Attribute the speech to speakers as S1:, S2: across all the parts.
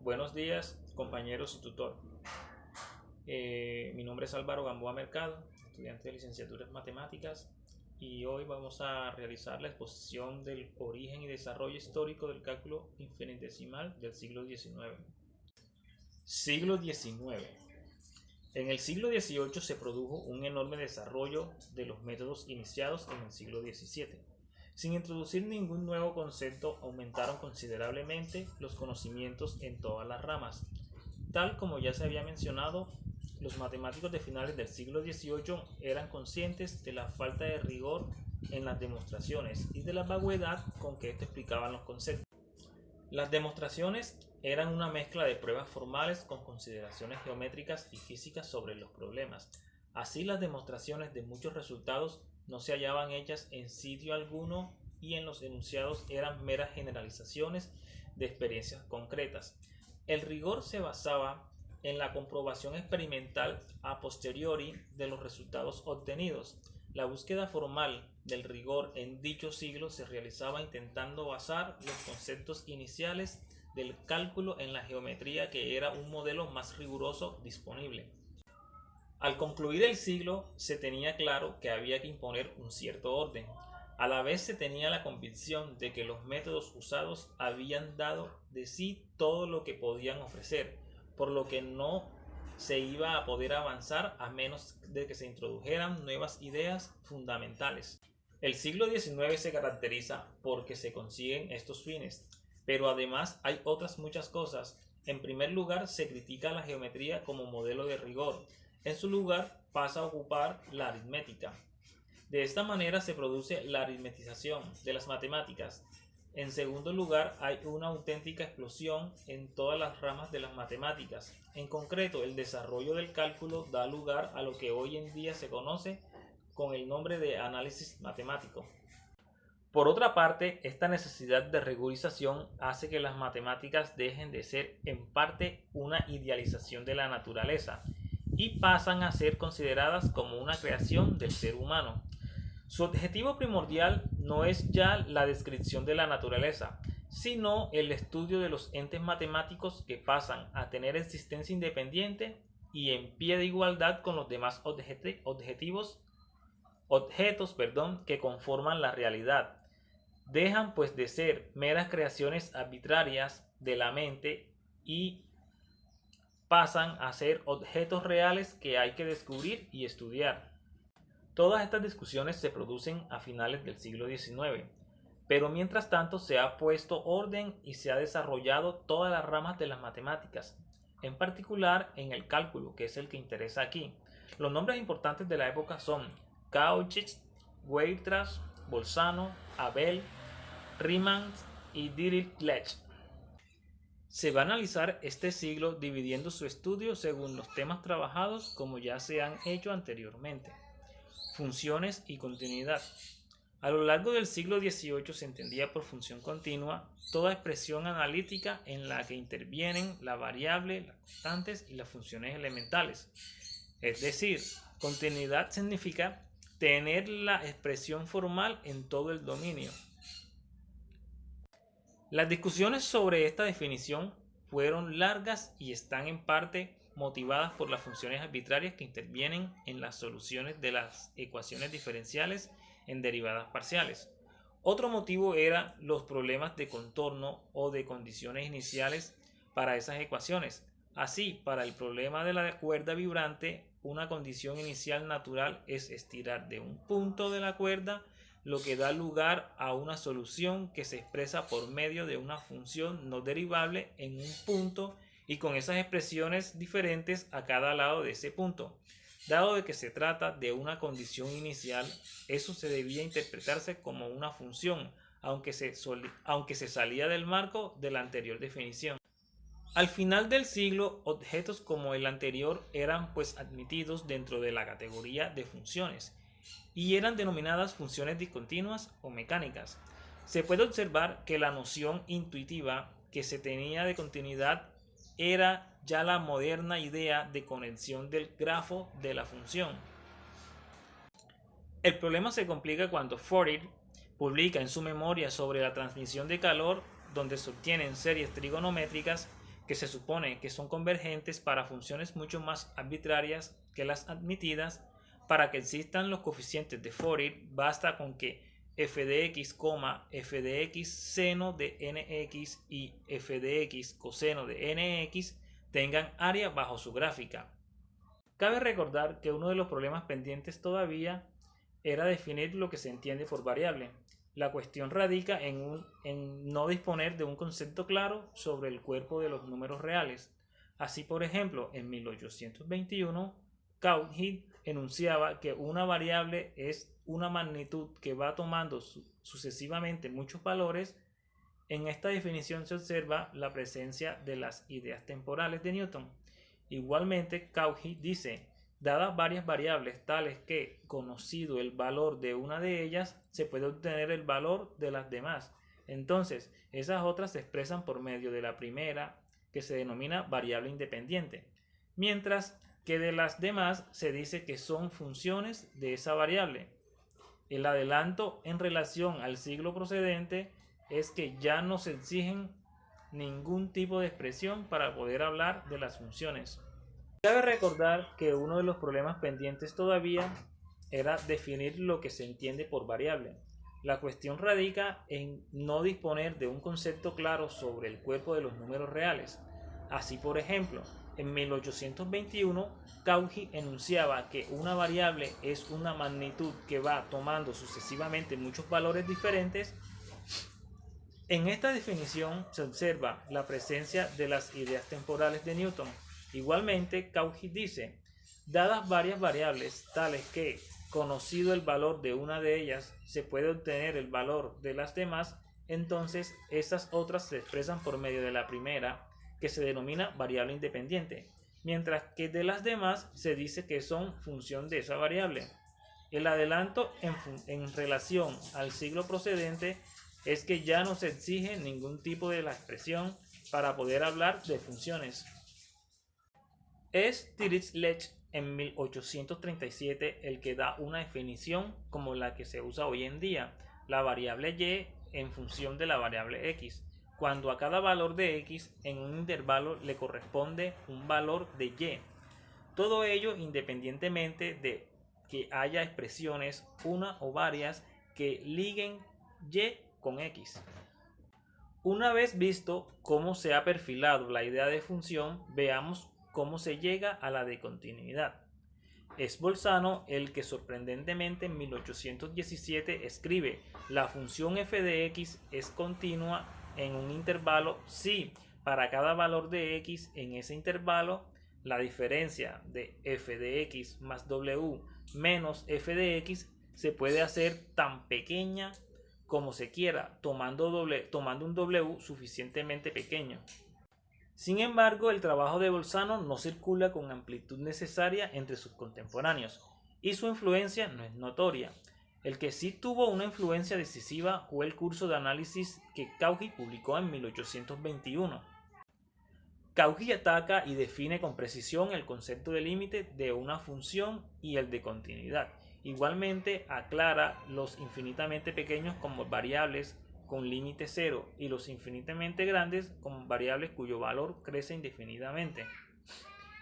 S1: Buenos días, compañeros y tutor. Mi nombre es Álvaro Gamboa Mercado, estudiante de licenciatura en Matemáticas, y hoy vamos a realizar la exposición del origen y desarrollo histórico del cálculo infinitesimal del siglo XIX. Siglo XIX. En el siglo XVIII se produjo un enorme desarrollo de los métodos iniciados en el siglo XVII. Sin introducir ningún nuevo concepto, aumentaron considerablemente los conocimientos en todas las ramas. Tal como ya se había mencionado, los matemáticos de finales del siglo XVIII eran conscientes de la falta de rigor en las demostraciones y de la vaguedad con que explicaban los conceptos. Las demostraciones eran una mezcla de pruebas formales con consideraciones geométricas y físicas sobre los problemas. Así, las demostraciones de muchos resultados no se hallaban hechas en sitio alguno y en los enunciados eran meras generalizaciones de experiencias concretas. El rigor se basaba en la comprobación experimental a posteriori de los resultados obtenidos. La búsqueda formal del rigor en dicho siglo se realizaba intentando basar los conceptos iniciales del cálculo en la geometría, que era un modelo más riguroso disponible. Al concluir el siglo, se tenía claro que había que imponer un cierto orden. A la vez se tenía la convicción de que los métodos usados habían dado de sí todo lo que podían ofrecer, por lo que no se iba a poder avanzar a menos de que se introdujeran nuevas ideas fundamentales. El siglo XIX se caracteriza porque se consiguen estos fines, pero además hay otras muchas cosas. En primer lugar, se critica la geometría como modelo de rigor. En su lugar pasa a ocupar la aritmética. De esta manera se produce la aritmetización de las matemáticas. En segundo lugar, hay una auténtica explosión en todas las ramas de las matemáticas. En concreto, el desarrollo del cálculo da lugar a lo que hoy en día se conoce con el nombre de análisis matemático. Por otra parte, esta necesidad de rigorización hace que las matemáticas dejen de ser en parte una idealización de la naturaleza y pasan a ser consideradas como una creación del ser humano. Su objetivo primordial no es ya la descripción de la naturaleza, sino el estudio de los entes matemáticos que pasan a tener existencia independiente y en pie de igualdad con los demás objetos que conforman la realidad. Dejan pues de ser meras creaciones arbitrarias de la mente y pasan a ser objetos reales que hay que descubrir y estudiar. Todas estas discusiones se producen a finales del siglo XIX, pero mientras tanto se ha puesto orden y se ha desarrollado todas las ramas de las matemáticas, en particular en el cálculo, que es el que interesa aquí. Los nombres importantes de la época son Cauchy, Weierstrass, Bolzano, Abel, Riemann y Dirichlet. Se va a analizar este siglo dividiendo su estudio según los temas trabajados, como ya se han hecho anteriormente. Funciones y continuidad. A lo largo del siglo XVIII se entendía por función continua toda expresión analítica en la que intervienen la variable, las constantes y las funciones elementales. Es decir, continuidad significa tener la expresión formal en todo el dominio. Las discusiones sobre esta definición fueron largas y están en parte motivadas por las funciones arbitrarias que intervienen en las soluciones de las ecuaciones diferenciales en derivadas parciales. Otro motivo eran los problemas de contorno o de condiciones iniciales para esas ecuaciones. Así, para el problema de la cuerda vibrante, una condición inicial natural es estirar de un punto de la cuerda, lo que da lugar a una solución que se expresa por medio de una función no derivable en un punto y con esas expresiones diferentes a cada lado de ese punto. Dado de que se trata de una condición inicial, eso se debía interpretarse como una función, aunque se salía del marco de la anterior definición. Al final del siglo, objetos como el anterior eran pues admitidos dentro de la categoría de funciones y eran denominadas funciones discontinuas o mecánicas. Se puede observar que la noción intuitiva que se tenía de continuidad era ya la moderna idea de conexión del grafo de la función. El problema se complica cuando Fourier publica en su memoria sobre la transmisión de calor, donde se obtienen series trigonométricas, que se supone que son convergentes para funciones mucho más arbitrarias que las admitidas. Para que existan los coeficientes de Fourier, basta con que f de x, f de x seno de nx y f de x coseno de nx tengan área bajo su gráfica. Cabe recordar que uno de los problemas pendientes todavía era definir lo que se entiende por variable. La cuestión radica en no disponer de un concepto claro sobre el cuerpo de los números reales. Así, por ejemplo, en 1821, Cauchy enunciaba que una variable es una magnitud que va tomando sucesivamente muchos valores. En esta definición se observa la presencia de las ideas temporales de Newton. Igualmente, Cauchy dice: dadas varias variables tales que, conocido el valor de una de ellas, se puede obtener el valor de las demás. Entonces, esas otras se expresan por medio de la primera, que se denomina variable independiente, mientras que de las demás se dice que son funciones de esa variable. El adelanto en relación al siglo procedente es que ya no se exigen ningún tipo de expresión para poder hablar de las funciones. Cabe recordar que uno de los problemas pendientes todavía era definir lo que se entiende por variable. La cuestión radica en no disponer de un concepto claro sobre el cuerpo de los números reales. Así, por ejemplo, en 1821, Cauchy enunciaba que una variable es una magnitud que va tomando sucesivamente muchos valores diferentes. En esta definición se observa la presencia de las ideas temporales de Newton. Igualmente, Cauchy dice: dadas varias variables tales que, conocido el valor de una de ellas, se puede obtener el valor de las demás, entonces esas otras se expresan por medio de la primera, que se denomina variable independiente, mientras que de las demás se dice que son función de esa variable. El adelanto en relación al siglo procedente es que ya no se exige ningún tipo de la expresión para poder hablar de funciones. Es Dirichlet en 1837 el que da una definición como la que se usa hoy en día, la variable y en función de la variable x, cuando a cada valor de x en un intervalo le corresponde un valor de y. Todo ello independientemente de que haya expresiones, una o varias, que liguen y con x. Una vez visto cómo se ha perfilado la idea de función, veamos cómo se llega a la de continuidad. Es Bolzano el que sorprendentemente en 1817 escribe: la función f de x es continua en un intervalo si para cada valor de x en ese intervalo la diferencia de f de x más w menos f de x se puede hacer tan pequeña como se quiera, tomando un w suficientemente pequeño. Sin embargo, el trabajo de Bolzano no circula con amplitud necesaria entre sus contemporáneos y su influencia no es notoria. El que sí tuvo una influencia decisiva fue el curso de análisis que Cauchy publicó en 1821. Cauchy ataca y define con precisión el concepto de límite de una función y el de continuidad. Igualmente aclara los infinitamente pequeños como variables con límite cero y los infinitamente grandes como variables cuyo valor crece indefinidamente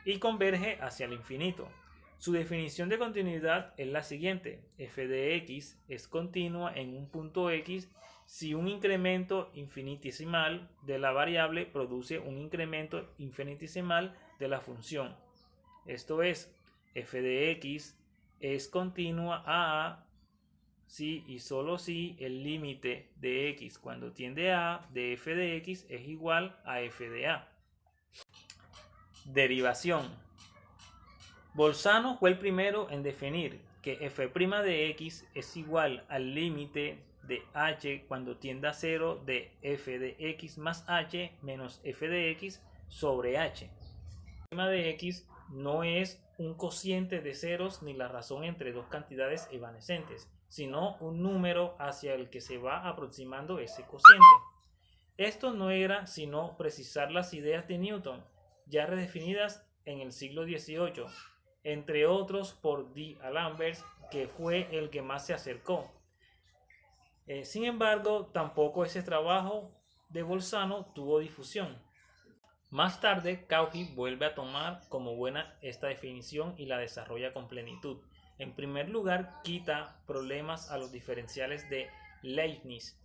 S1: y converge hacia el infinito. Su definición de continuidad es la siguiente: f de x es continua en un punto x si un incremento infinitesimal de la variable produce un incremento infinitesimal de la función. Esto es, f de x es continua a si y solo si el límite de x cuando tiende a de f de x es igual a f de a. Derivación. Bolzano fue el primero en definir que f' de x es igual al límite de h cuando tiende a 0 de f de x más h menos f de x sobre h. F' de x no es un cociente de ceros ni la razón entre dos cantidades evanescentes, sino un número hacia el que se va aproximando ese cociente. Esto no era sino precisar las ideas de Newton, ya redefinidas en el siglo XVIII, entre otros por D'Alembert, que fue el que más se acercó. Sin embargo, tampoco ese trabajo de Bolzano tuvo difusión. Más tarde, Cauchy vuelve a tomar como buena esta definición y la desarrolla con plenitud. En primer lugar, quita problemas a los diferenciales de Leibniz.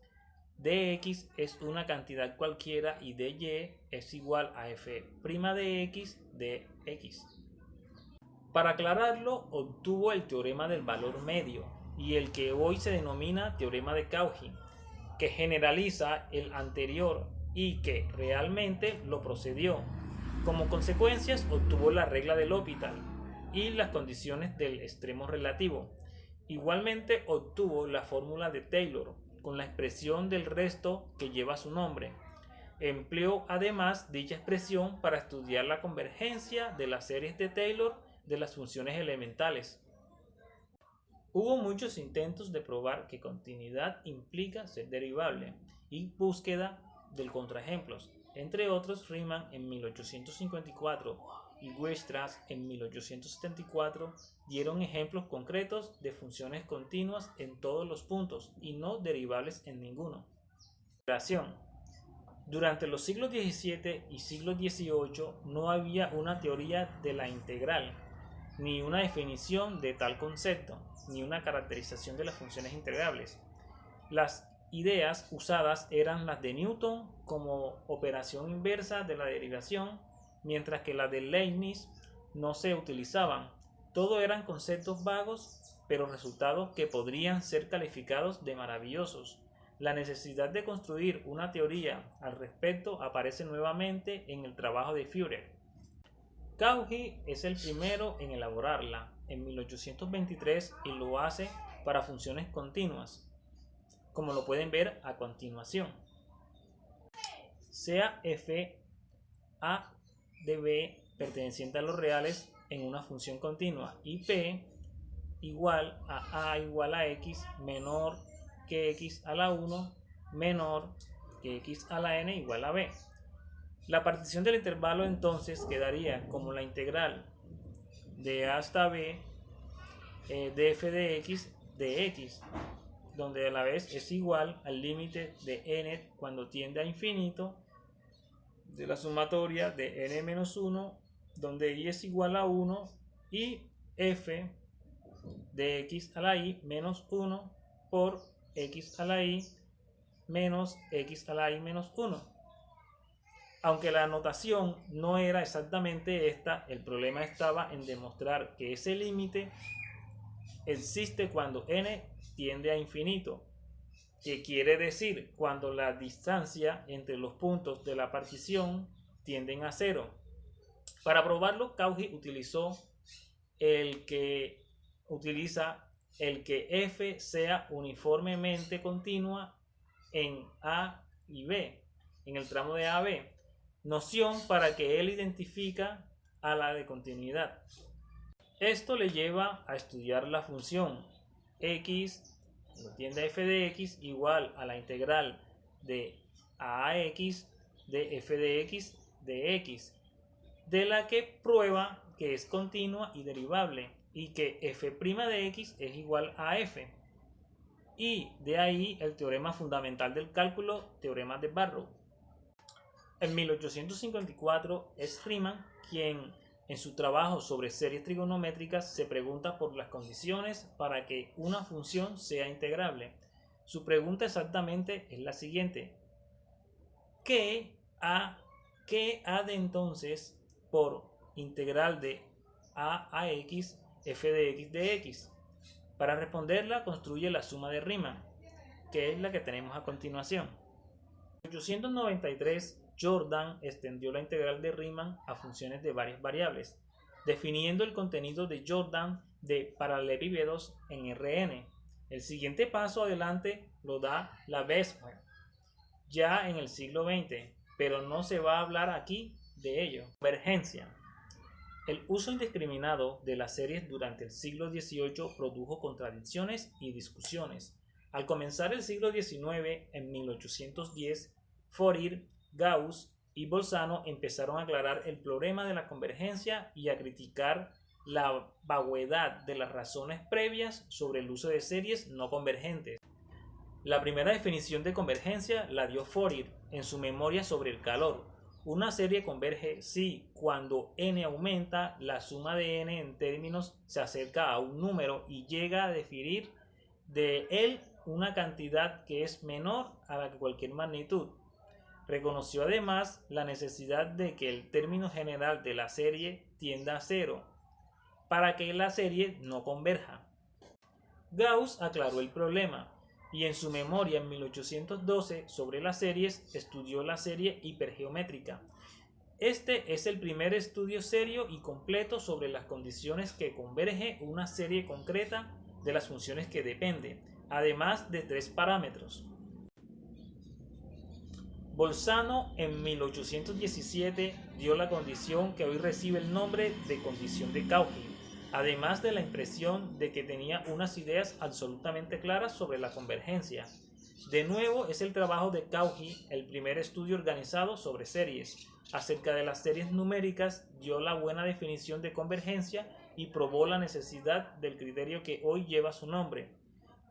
S1: Dx es una cantidad cualquiera y dy es igual a f' de x de x. Para aclararlo, obtuvo el teorema del valor medio y el que hoy se denomina teorema de Cauchy, que generaliza el anterior y que realmente lo procedió. Como consecuencias, obtuvo la regla del L'Hopital y las condiciones del extremo relativo. Igualmente obtuvo la fórmula de Taylor con la expresión del resto que lleva su nombre. Empleó además dicha expresión para estudiar la convergencia de las series de Taylor de las funciones elementales. Hubo muchos intentos de probar que continuidad implica ser derivable y búsqueda de contraejemplos. Entre otros, Riemann en 1854 y Weierstrass en 1874 dieron ejemplos concretos de funciones continuas en todos los puntos y no derivables en ninguno. Durante los siglos XVII y siglo XVIII no había una teoría de la integral, ni una definición de tal concepto, ni una caracterización de las funciones integrables. Las ideas usadas eran las de Newton como operación inversa de la derivación, mientras que las de Leibniz no se utilizaban. Todo eran conceptos vagos, pero resultados que podrían ser calificados de maravillosos. La necesidad de construir una teoría al respecto aparece nuevamente en el trabajo de Führer. Cauchy es el primero en elaborarla en 1823 y lo hace para funciones continuas, como lo pueden ver a continuación. Sea f a de b perteneciente a los reales en una función continua y p igual a x menor que x a la 1 menor que x a la n igual a b. La partición del intervalo entonces quedaría como la integral de a hasta b de f de x, donde a la vez es igual al límite de n cuando tiende a infinito de la sumatoria de n-1, donde i es igual a 1, y f de x a la i menos 1 por x a la i menos x a la i menos 1. Aunque la notación no era exactamente esta, el problema estaba en demostrar que ese límite existe cuando n tiende a infinito, que quiere decir cuando la distancia entre los puntos de la partición tienden a 0. Para probarlo, Cauchy utiliza el que f sea uniformemente continua en a y b, en el tramo de a a b, noción para que él identifica a la de continuidad. Esto le lleva a estudiar la función x cuando tiende a f de x igual a la integral de a x de f de x de x, de la que prueba que es continua y derivable y que f' de x es igual a f. Y de ahí el teorema fundamental del cálculo, teorema de Barrow. En 1854 es Riemann quien en su trabajo sobre series trigonométricas se pregunta por las condiciones para que una función sea integrable. Su pregunta exactamente es la siguiente: ¿qué ha de entonces por integral de a x f de x de x? Para responderla construye la suma de Riemann, que es la que tenemos a continuación. En 1893 Jordan extendió la integral de Riemann a funciones de varias variables, definiendo el contenido de Jordan de paralelepípedos en Rn. El siguiente paso adelante lo da Lebesgue ya en el siglo XX, pero no se va a hablar aquí de ello. Convergencia. El uso indiscriminado de las series durante el siglo XVIII produjo contradicciones y discusiones. Al comenzar el siglo XIX, en 1810, Fourier, Gauss y Bolzano empezaron a aclarar el problema de la convergencia y a criticar la vaguedad de las razones previas sobre el uso de series no convergentes. La primera definición de convergencia la dio Fourier en su memoria sobre el calor, Una serie converge si cuando n aumenta, la suma de n en términos se acerca a un número y llega a definir de él una cantidad que es menor a la que cualquier magnitud. Reconoció además la necesidad de que el término general de la serie tienda a cero para que la serie no converja. Gauss aclaró el problema y en su memoria en 1812 sobre las series estudió la serie hipergeométrica. Este es el primer estudio serio y completo sobre las condiciones que converge una serie concreta de las funciones que depende, además de tres parámetros. Bolzano en 1817 dio la condición que hoy recibe el nombre de condición de Cauchy, además de la impresión de que tenía unas ideas absolutamente claras sobre la convergencia. De nuevo, es el trabajo de Cauchy el primer estudio organizado sobre series. Acerca de las series numéricas, dio la buena definición de convergencia y probó la necesidad del criterio que hoy lleva su nombre.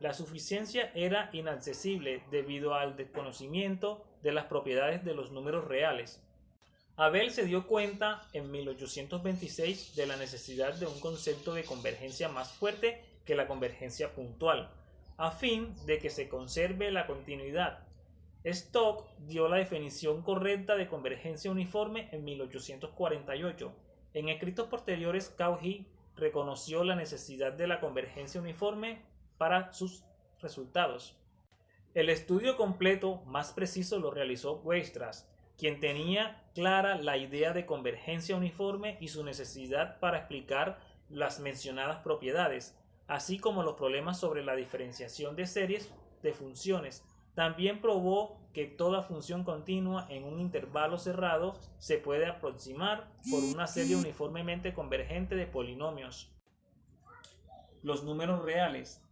S1: La suficiencia era inaccesible debido al desconocimiento de las propiedades de los números reales. Abel se dio cuenta en 1826 de la necesidad de un concepto de convergencia más fuerte que la convergencia puntual, a fin de que se conserve la continuidad. Stokes dio la definición correcta de convergencia uniforme en 1848. En escritos posteriores, Cauchy reconoció la necesidad de la convergencia uniforme para sus resultados. El estudio completo más preciso lo realizó Weierstrass, quien tenía clara la idea de convergencia uniforme y su necesidad para explicar las mencionadas propiedades, así como los problemas sobre la diferenciación de series de funciones. También probó que toda función continua en un intervalo cerrado se puede aproximar por una serie uniformemente convergente de polinomios. Los números reales.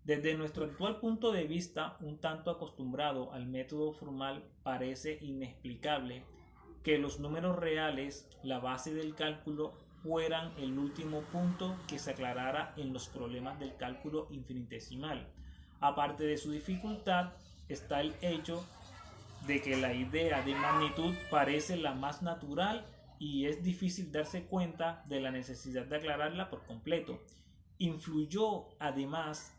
S1: Desde nuestro actual punto de vista, un tanto acostumbrado al método formal, parece inexplicable que los números reales, la base del cálculo, fueran el último punto que se aclarara en los problemas del cálculo infinitesimal. Aparte de su dificultad, está el hecho de que la idea de magnitud parece la más natural y es difícil darse cuenta de la necesidad de aclararla por completo. Influyó además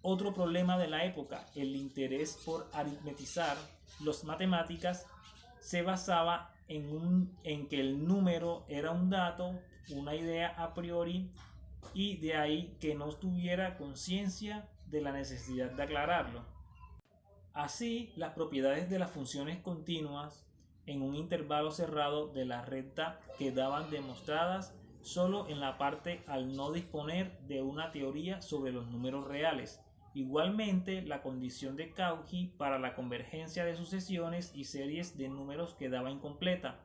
S1: otro problema de la época: el interés por aritmetizar. Las matemáticas se basaba en que el número era un dato, una idea a priori, y de ahí que no tuviera conciencia de la necesidad de aclararlo. Así, las propiedades de las funciones continuas en un intervalo cerrado de la recta quedaban demostradas solo en la parte al no disponer de una teoría sobre los números reales. Igualmente, la condición de Cauchy para la convergencia de sucesiones y series de números quedaba incompleta,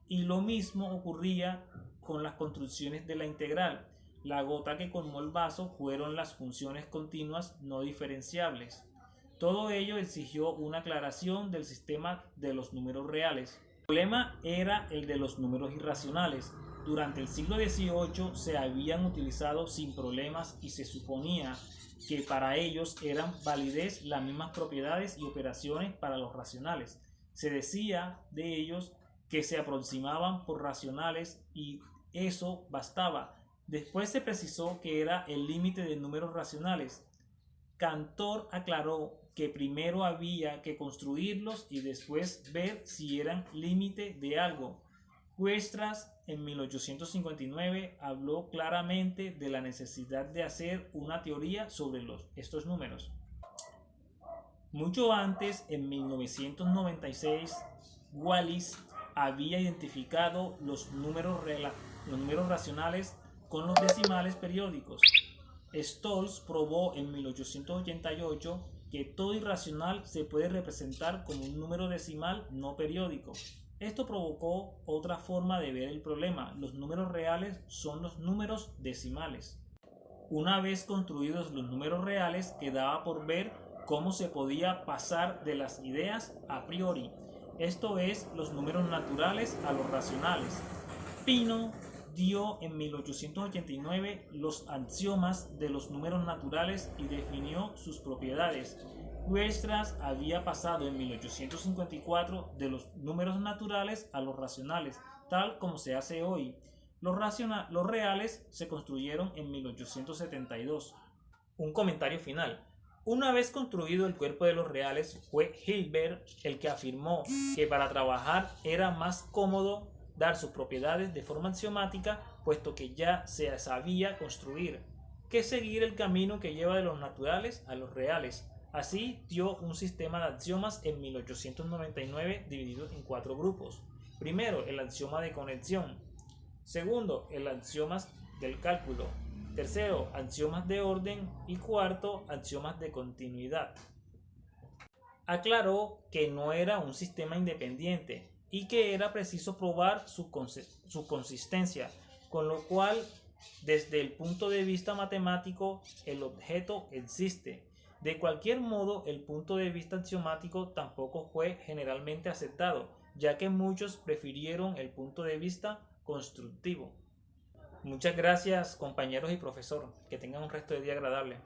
S1: y lo mismo ocurría con las construcciones de la integral. La gota que colmó el vaso fueron las funciones continuas no diferenciables. Todo ello exigió una aclaración del sistema de los números reales. El problema era el de los números irracionales. Durante el siglo XVIII se habían utilizado sin problemas y se suponía que para ellos eran validez las mismas propiedades y operaciones para los racionales. Se decía de ellos que se aproximaban por racionales y eso bastaba. Después se precisó que era el límite de números racionales. Cantor aclaró que primero había que construirlos y después ver si eran límite de algo. Weierstrass en 1859 habló claramente de la necesidad de hacer una teoría sobre estos números. Mucho antes, en 1996, Wallis había identificado los números racionales con los decimales periódicos. Stolz probó en 1888 que todo irracional se puede representar como un número decimal no periódico. Esto provocó otra forma de ver el problema: los números reales son los números decimales. Una vez construidos los números reales, quedaba por ver cómo se podía pasar de las ideas a priori, esto es, los números naturales a los racionales. Pino dio en 1889 los axiomas de los números naturales y definió sus propiedades.
S2: Weierstrass había pasado en 1854 de los números naturales a los racionales, tal como se hace hoy. Los reales se construyeron en 1872.
S1: Un comentario final. Una vez construido el cuerpo de los reales, fue Hilbert el que afirmó que para trabajar era más cómodo dar sus propiedades de forma axiomática, puesto que ya se sabía construir, que seguir el camino que lleva de los naturales a los reales. Así dio un sistema de axiomas en 1899 dividido en 4 grupos. Primero, el axioma de conexión. Segundo, el axioma del cálculo. Tercero, axiomas de orden. Y cuarto, axiomas de continuidad. Aclaró que no era un sistema independiente y que era preciso probar su consistencia, con lo cual, desde el punto de vista matemático, el objeto existe. De cualquier modo, el punto de vista axiomático tampoco fue generalmente aceptado, ya que muchos prefirieron el punto de vista constructivo. Muchas gracias, compañeros y profesor. Que tengan un resto de día agradable.